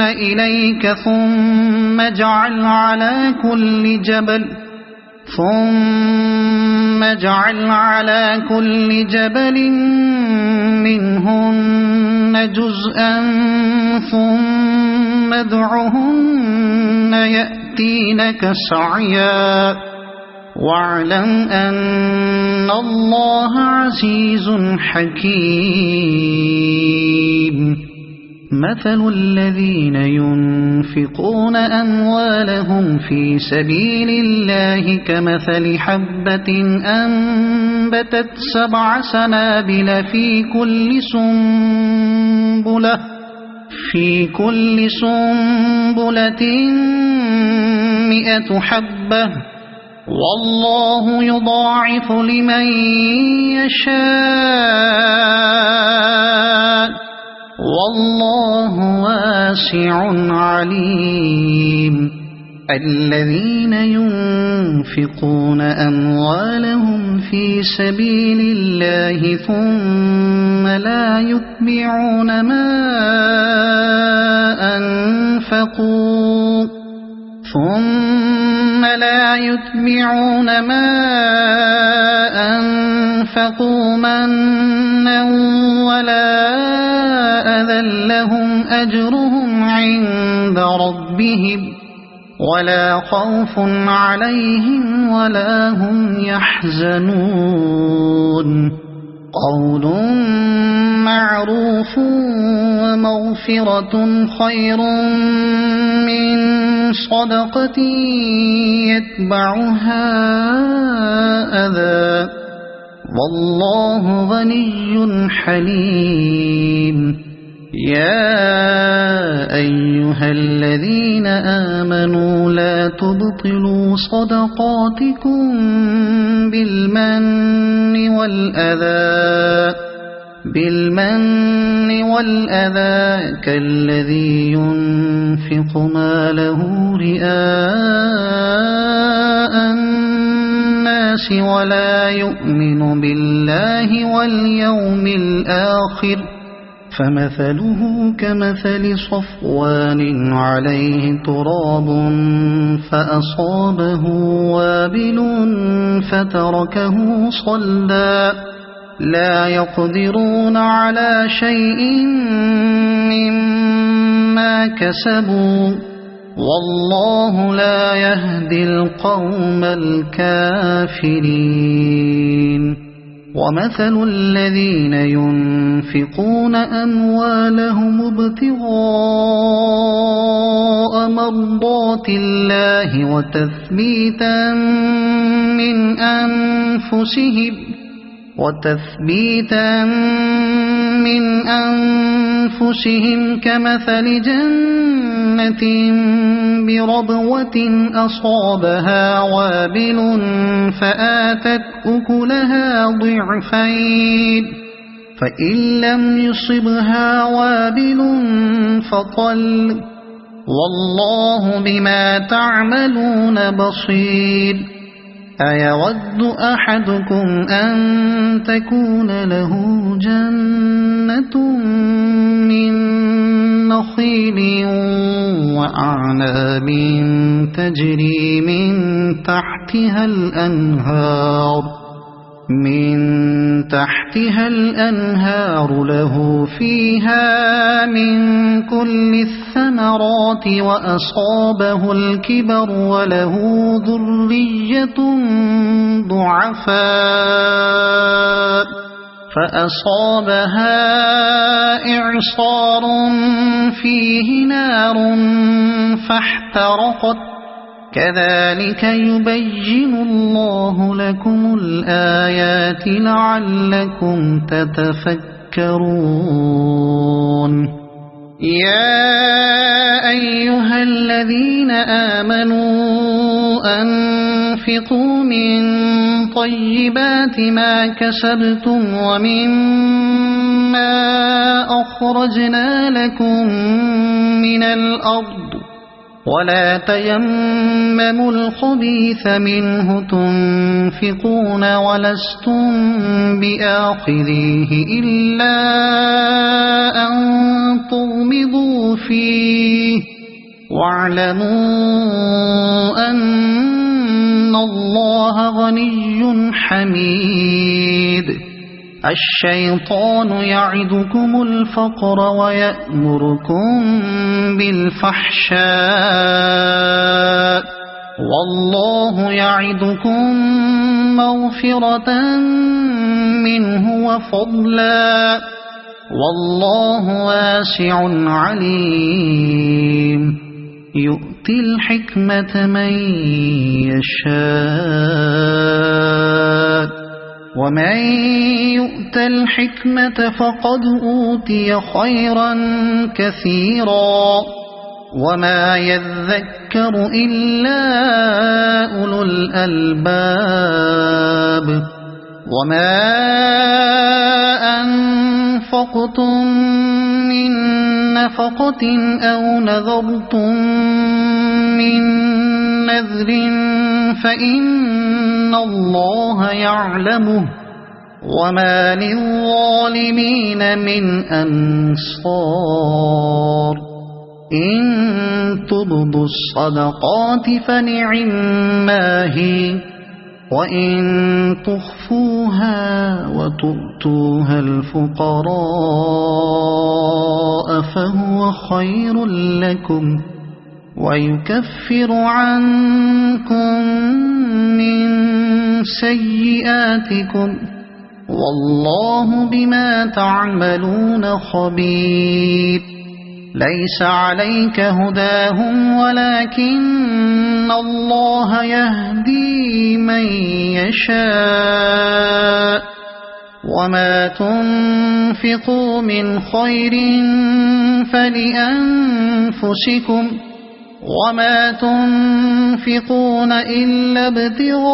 إليك ثم اجعل على كل جبل منهن جزءا ثم ادعهن يأتينك سعيا واعلم أن الله عزيز حكيم مثل الذين ينفقون أموالهم في سبيل الله كمثل حبة أنبتت 7 سنابل في كل سنبلة 100 حبة والله يضاعف لمن يشاء والله واسع عليم الذين ينفقون أموالهم في سبيل الله ثم لا يتبعون ما أنفقوا منا ولا أذى لهم أجرهم عند ربهم ولا خوف عليهم ولا هم يحزنون قول معروف ومغفرة خير من صدقة يتبعها أذى والله غني حليم يا أيها الذين آمنوا لا تبطلوا صدقاتكم بالمن والأذى كالذي ينفق ماله رئاء الناس ولا يؤمن بالله واليوم الآخر فمثله كمثل صفوان عليه تراب فأصابه وابل فتركه صلدا لا يقدرون على شيء مما كسبوا والله لا يهدي القوم الكافرين ومثل الذين ينفقون أموالهم ابتغاء مرضات الله وتثبيتا من أنفسهم كمثل جنة بربوة أصابها وابل فآتت أكلها ضعفين فإن لم يصبها وابل فطل والله بما تعملون بصير أيود أحدكم أن تكون له جنة من نخيل وأعناب تجري من تحتها الأنهار له فيها من كل الثمرات وأصابه الكبر وله ذرية ضعفاء فأصابها إعصار فيه نار فاحترقت كذلك يبين الله لكم الآيات لعلكم تتفكرون يا أيها الذين آمنوا أنفقوا من طيبات ما كسبتم ومما أخرجنا لكم من الأرض ولا تيمموا الخبيث منه تنفقون ولستم بآخذيه إلا أن تغمضوا فيه واعلموا أن الله غني حميد الشيطان يعدكم الفقر ويأمركم بالفحشاء والله يعدكم مغفرة منه وفضلا والله واسع عليم يؤتي الحكمة من يشاء ومن يؤت الحكمة فقد أوتي خيرا كثيرا وما يذكر إلا أولو الألباب وما أنفقتم من نفقة أو نذرتم من نذر فإن الله يعلمه وما للظالمين من أنصار إن تبدوا الصدقات فنعما هي وإن تخفوها وتؤتوها الفقراء فهو خير لكم ويكفر عنكم من سيئاتكم والله بما تعملون خبير ليس عليك هداهم ولكن الله يهدي من يشاء وما تنفقوا من خير فلأنفسكم وما تنفقون إلا ابتغاء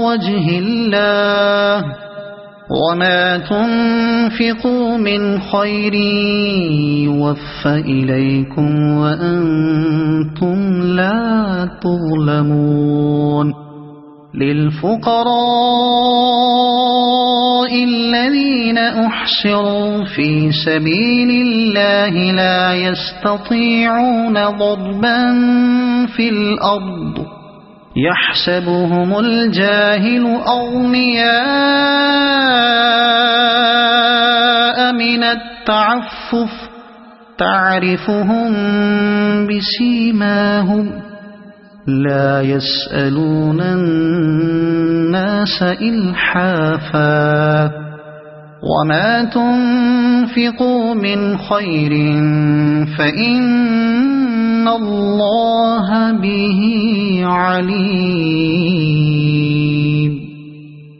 وجه الله وما تنفقوا من خير يوفى إليكم وأنتم لا تظلمون للفقراء الذين أحصروا في سبيل الله لا يستطيعون ضربا في الأرض يحسبهم الجاهل أغنياء من التعفف تعرفهم بسيماهم لا يسألون الناس إلحافا وما تنفقوا من خير فإن الله به عليم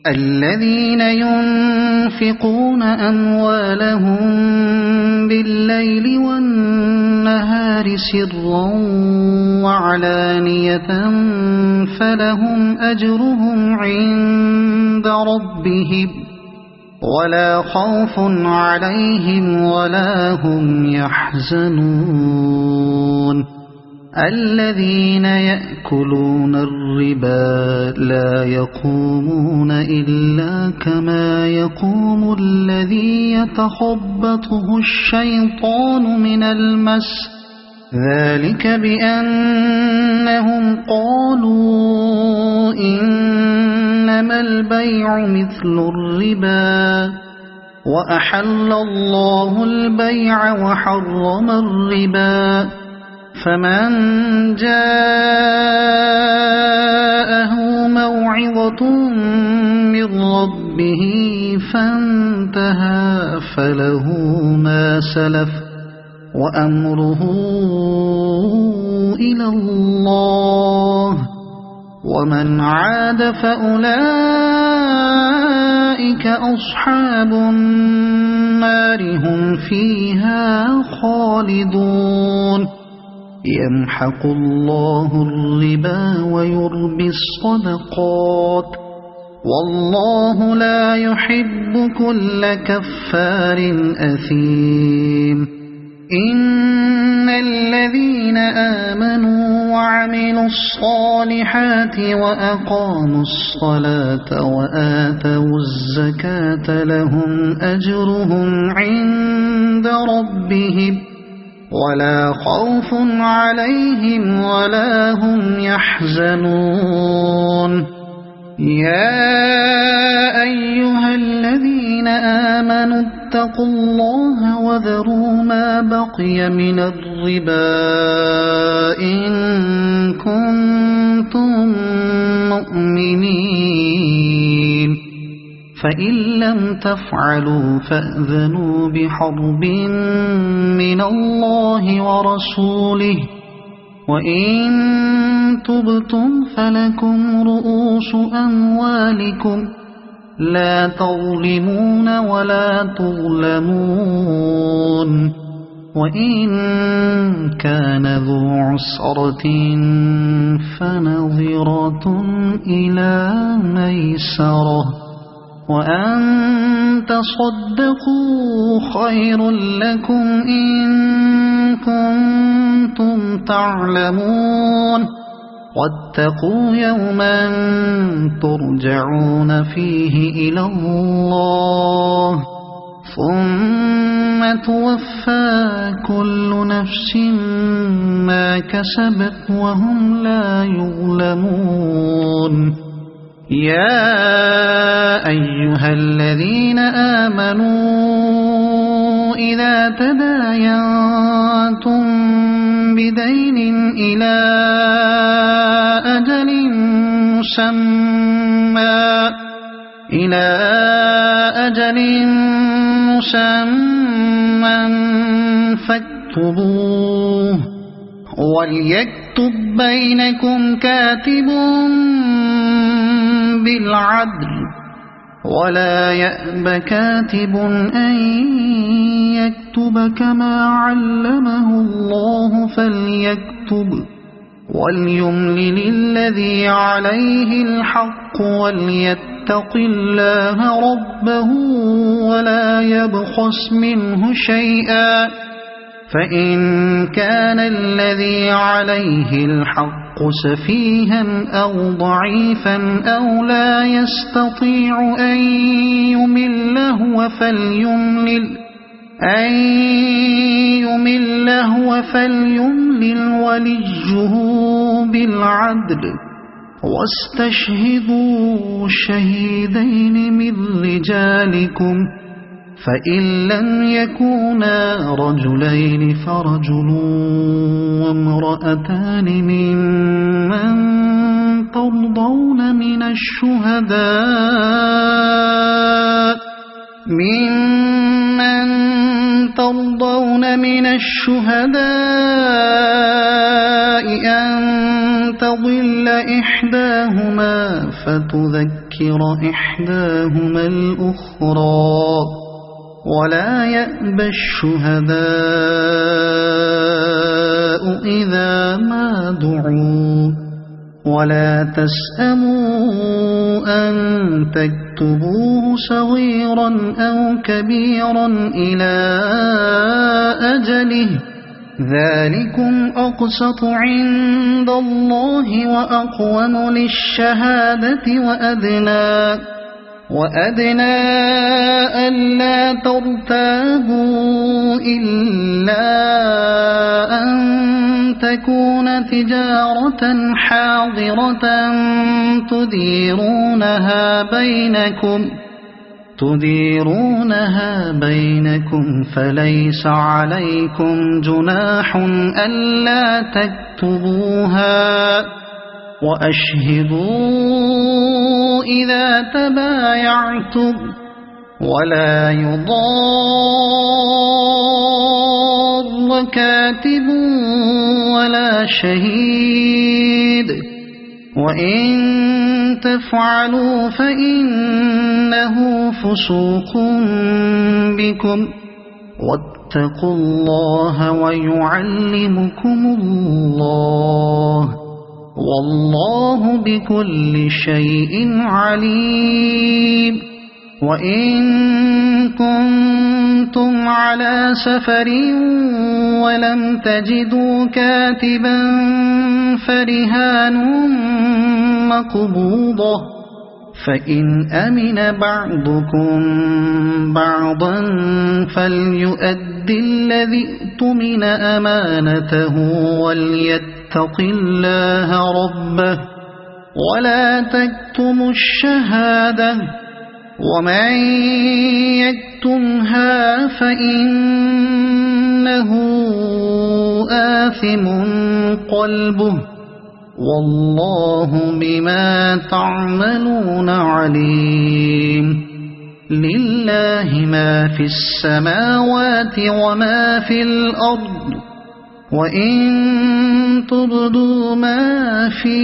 الذين ينفقون أموالهم بالليل والنهار سرا وعلانية فلهم أجرهم عند ربهم ولا خوف عليهم ولا هم يحزنون الذين يأكلون الربا لا يقومون إلا كما يقوم الذي يتخبطه الشيطان من المس ذلك بأنهم قالوا إنما البيع مثل الربا وأحل الله البيع وحرم الربا فمن جاءه موعظة من ربه فانتهى فله ما سلف وأمره إلى الله ومن عاد فأولئك أصحاب النار هم فيها خالدون يمحق الله الربا ويربي الصدقات والله لا يحب كل كفار أثيم إن الذين آمنوا وعملوا الصالحات وأقاموا الصلاة وآتوا الزكاة لهم أجرهم عند ربهم ولا خوف عليهم ولا هم يحزنون يا أيها الذين آمنوا اتقوا الله وذروا ما بقي من الربا إن كنتم مؤمنين فإن لم تفعلوا فأذنوا بحرب من الله ورسوله وإن تبتم فلكم رؤوس أموالكم لا تظلمون ولا تظلمون وإن كان ذو عسرة فنظرة إلى ميسرة وأن تصدقوا خير لكم إن كنتم تعلمون واتقوا يوما ترجعون فيه إلى الله ثم توفى كل نفس ما كسبت وهم لا يظلمون يا أيها الذين آمنوا إذا تداينتم بدين إلى أجل مسمى فاكتبوه وليكتب بينكم كاتب بالعدل ولا يأب كاتب أن يكتب كما علمه الله فليكتب وليملل الذي عليه الحق وليتق الله ربه ولا يبخس منه شيئا فإن كان الذي عليه الحق سفيها أو ضعيفا أو لا يستطيع أن يمل هو فليملل وليه بالعدل واستشهدوا شهيدين من رجالكم فإن لم يكونا رجلين فرجل وامرأتان ممن ترضون من الشهداء أن تضل إحداهما فتذكر إحداهما الأخرى ولا يأبى الشهداء إذا ما دعوا ولا تسأموا أن تكتبوه صغيرا أو كبيرا إلى أجله ذلكم أقسط عند الله وأقوم للشهادة وأدنى ألا ترتابوا إلا أن تكون تجارة حاضرة تديرونها بينكم فليس عليكم جناح ألا تكتبوها وأشهدوا إذا تبايعتم ولا يضار كاتب ولا شهيد وإن تفعلوا فإنه فسوق بكم واتقوا الله ويعلمكم الله والله بكل شيء عليم وإن كنتم على سفر ولم تجدوا كاتبا فرهان مقبوضة فإن أمن بعضكم بعضا فليؤد الذي اؤتمن أمانته وليتق الله ربه ولا تكتموا الشهادة ومن يكتمها فإنه آثم قلبه والله بما تعملون عليم لله ما في السماوات وما في الأرض وإن تبدوا ما في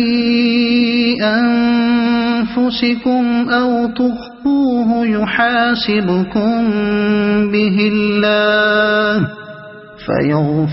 أنفسكم أو تخفوه يحاسبكم به الله فيغفر